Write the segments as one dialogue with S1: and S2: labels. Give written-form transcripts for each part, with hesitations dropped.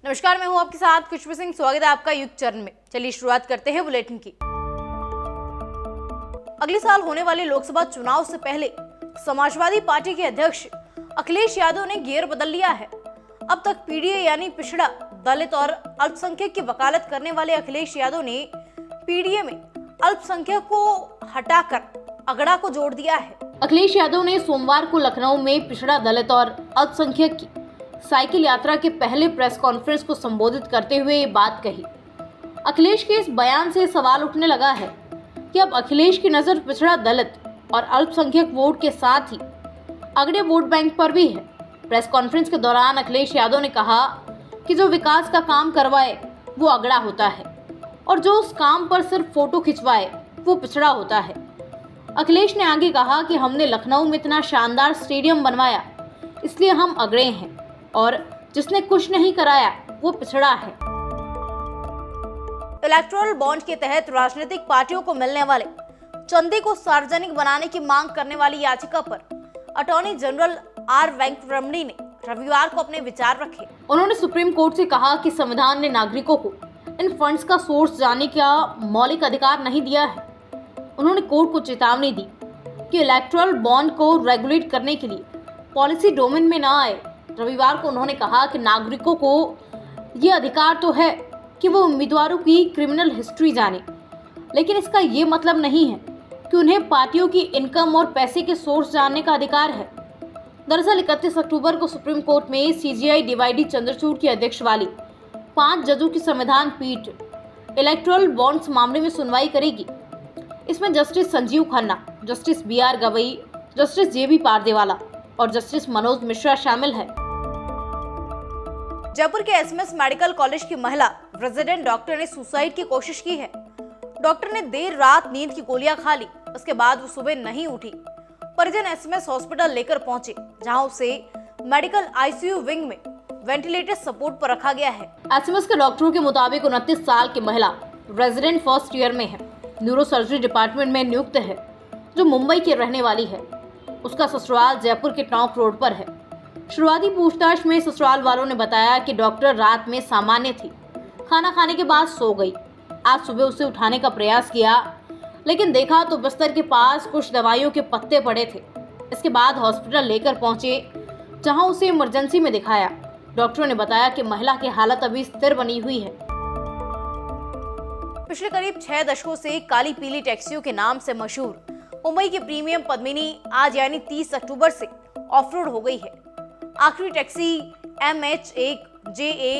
S1: नमस्कार, मैं हूं आपके साथ खुशबू सिंह। स्वागत है आपका युग चरण में। चलिए शुरुआत करते हैं बुलेटिन की। अगले साल होने वाले लोकसभा चुनाव से पहले समाजवादी पार्टी के अध्यक्ष अखिलेश यादव ने गियर बदल लिया है। अब तक पीडीए यानी पिछड़ा, दलित और अल्पसंख्यक की वकालत करने वाले अखिलेश यादव ने पीडीए में अल्पसंख्यक को हटाकर अगड़ा को जोड़ दिया है। अखिलेश यादव ने सोमवार को लखनऊ में पिछड़ा, दलित और अल्पसंख्यक की साइकिल यात्रा के पहले प्रेस कॉन्फ्रेंस को संबोधित करते हुए ये बात कही। अखिलेश के इस बयान से सवाल उठने लगा है कि अब अखिलेश की नजर पिछड़ा, दलित और अल्पसंख्यक वोट के साथ ही अगड़े वोट बैंक पर भी है। प्रेस कॉन्फ्रेंस के दौरान अखिलेश यादव ने कहा कि जो विकास का काम करवाए वो अगड़ा होता है और जो उस काम पर सिर्फ फोटो खिंचवाए वो पिछड़ा होता है। अखिलेश ने आगे कहा कि हमने लखनऊ में इतना शानदार स्टेडियम बनवाया इसलिए हम अगड़े हैं और जिसने कुछ नहीं कराया वो पिछड़ा है। इलेक्टोरल बॉन्ड के तहत राजनीतिक पार्टियों को मिलने वाले चंदे को सार्वजनिक बनाने की मांग करने वाली याचिका पर अटॉर्नी जनरल आर वेंकटरमणी ने रविवार को अपने विचार रखे। उन्होंने सुप्रीम कोर्ट से कहा कि संविधान ने नागरिकों को इन फंड्स का सोर्स जानने का मौलिक अधिकार नहीं दिया है। उन्होंने कोर्ट को चेतावनी दी कि इलेक्टोरल बॉन्ड को रेगुलेट करने के लिए पॉलिसी डोमेन में न आए। रविवार को उन्होंने कहा कि नागरिकों को ये अधिकार तो है कि वो उम्मीदवारों की क्रिमिनल हिस्ट्री जाने, लेकिन इसका ये मतलब नहीं है कि उन्हें पार्टियों की इनकम और पैसे के सोर्स जानने का अधिकार है। दरअसल 31 अक्टूबर को सुप्रीम कोर्ट में सीजेआई डीवाईडी चंद्रचूड़ की अध्यक्ष वाली 5 जजों की संविधान पीठ इलेक्टोरल बॉन्ड्स मामले में सुनवाई करेगी। इसमें justice Sanjeev Khanna, justice BR Gavai, justice JB पारदेवाला और जस्टिस मनोज मिश्रा शामिल है। जयपुर के SMS मेडिकल कॉलेज की महिला रेजिडेंट डॉक्टर ने सुसाइड की कोशिश की है। डॉक्टर ने देर रात नींद की गोलियां खा ली, उसके बाद वो सुबह नहीं उठी। परिजन SMS हॉस्पिटल लेकर पहुंचे, जहां उसे मेडिकल ICU विंग में वेंटिलेटर सपोर्ट पर रखा गया है। SMS के डॉक्टरों के मुताबिक 29 साल की महिला रेजिडेंट फर्स्ट ईयर में है, न्यूरो सर्जरी डिपार्टमेंट में नियुक्त है, जो मुंबई की रहने वाली है। उसका ससुराल जयपुर के टोंक रोड पर है। शुरुआती पूछताछ में ससुराल वालों ने बताया कि डॉक्टर रात में सामान्य थी, खाना खाने के बाद सो गई। आज सुबह उसे उठाने का प्रयास किया, लेकिन देखा तो बिस्तर के पास कुछ दवाइयों के पत्ते पड़े थे। इसके बाद हॉस्पिटल लेकर पहुंचे, जहां उसे इमरजेंसी में दिखाया। डॉक्टरों ने बताया कि महिला की हालत अभी स्थिर बनी हुई है। पिछले करीब 6 दशकों से काली पीली टैक्सियों के नाम से मशहूर मुंबई की प्रीमियम पद्मिनी आज यानी 30 अक्टूबर से ऑफ रोड हो गई है। आखिरी टैक्सी MH1JA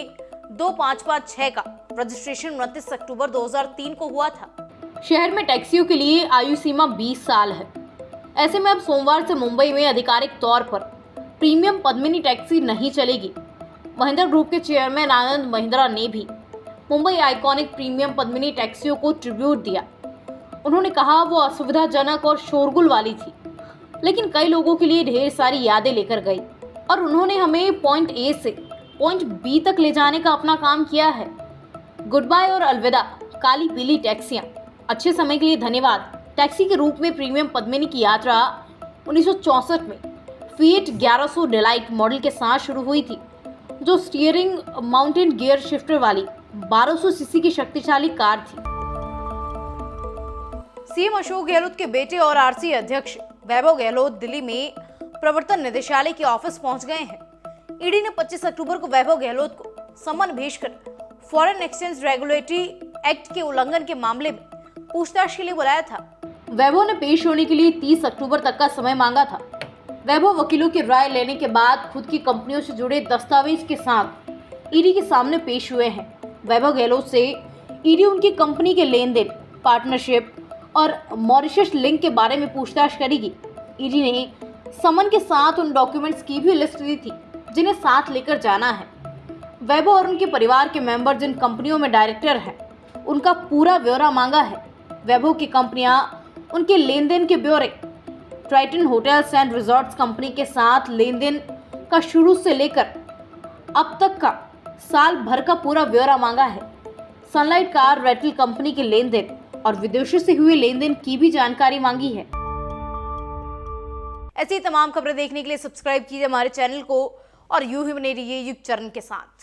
S1: 2556 का रजिस्ट्रेशन 29 अक्टूबर 2003 को हुआ था। शहर में टैक्सियों के लिए आयु सीमा 20 साल है। ऐसे में अब सोमवार से मुंबई में आधिकारिक तौर पर प्रीमियम पद्मिनी टैक्सी नहीं चलेगी। महिंद्रा ग्रुप के चेयरमैन आनंद महिंद्रा ने भी मुंबई आइकॉनिक प्रीमियम पद्मिनी टैक्सियों को ट्रिब्यूट दिया। उन्होंने कहा वो असुविधाजनक और शोरगुल वाली थी, लेकिन कई लोगों के लिए ढेर सारी यादें लेकर गई और उन्होंने हमें पॉइंट A से पॉइंट B तक ले जाने का अपना काम किया है। गुड बाय और अलविदा काली पीली टैक्सियां, अच्छे समय के लिए धन्यवाद। टैक्सी के रूप में प्रीमियम पद्मिनी की यात्रा 1964 में फिएट 1100 डिलाइट मॉडल के साथ शुरू हुई थी, जो स्टीयरिंग माउंटेन गियर शिफ्टर वाली 1200 सीसी की शक्तिशाली कार थी। सीएम अशोक गहलोत के बेटे और RC अध्यक्ष वैभव गहलोत दिल्ली में प्रवर्तन निदेशालय के ऑफिस पहुंच गए हैं। ईडी ने 25 अक्टूबर को वैभव गहलोत को समन भेजकर फॉरेन एक्सचेंज रेगुलेटरी एक्ट के उल्लंघन के मामले में पूछताछ के लिए बुलाया था। वैभव ने पेश होने के लिए 30 अक्टूबर तक का समय मांगा था। वैभव वकीलों की राय लेने के बाद खुद की कंपनियों से जुड़े दस्तावेज के साथ ईडी के सामने पेश हुए हैं। वैभव गहलोत से ईडी उनकी कंपनी के लेन देन, पार्टनरशिप और मॉरिशस लिंक के बारे में पूछताछ करेगी। ईडी ने समन के साथ उन डॉक्यूमेंट्स की भी लिस्ट दी थी जिन्हें साथ लेकर जाना है। वैभव और उनके परिवार के मेंबर जिन कंपनियों में डायरेक्टर हैं, उनका पूरा ब्यौरा मांगा है। वैभव की कंपनियां उनके लेन देन के ब्यौरे, Triton hotels and resorts company के साथ लेन देन का शुरू से लेकर अब तक का साल भर का पूरा ब्यौरा मांगा है। सनलाइट कार रेंटल कंपनी के लेन देन और विदेशों से हुए लेन देन की भी जानकारी मांगी है। ऐसी तमाम खबरें देखने के लिए सब्सक्राइब कीजिए हमारे चैनल को और यूं ही बने रहिए युग चरण के साथ।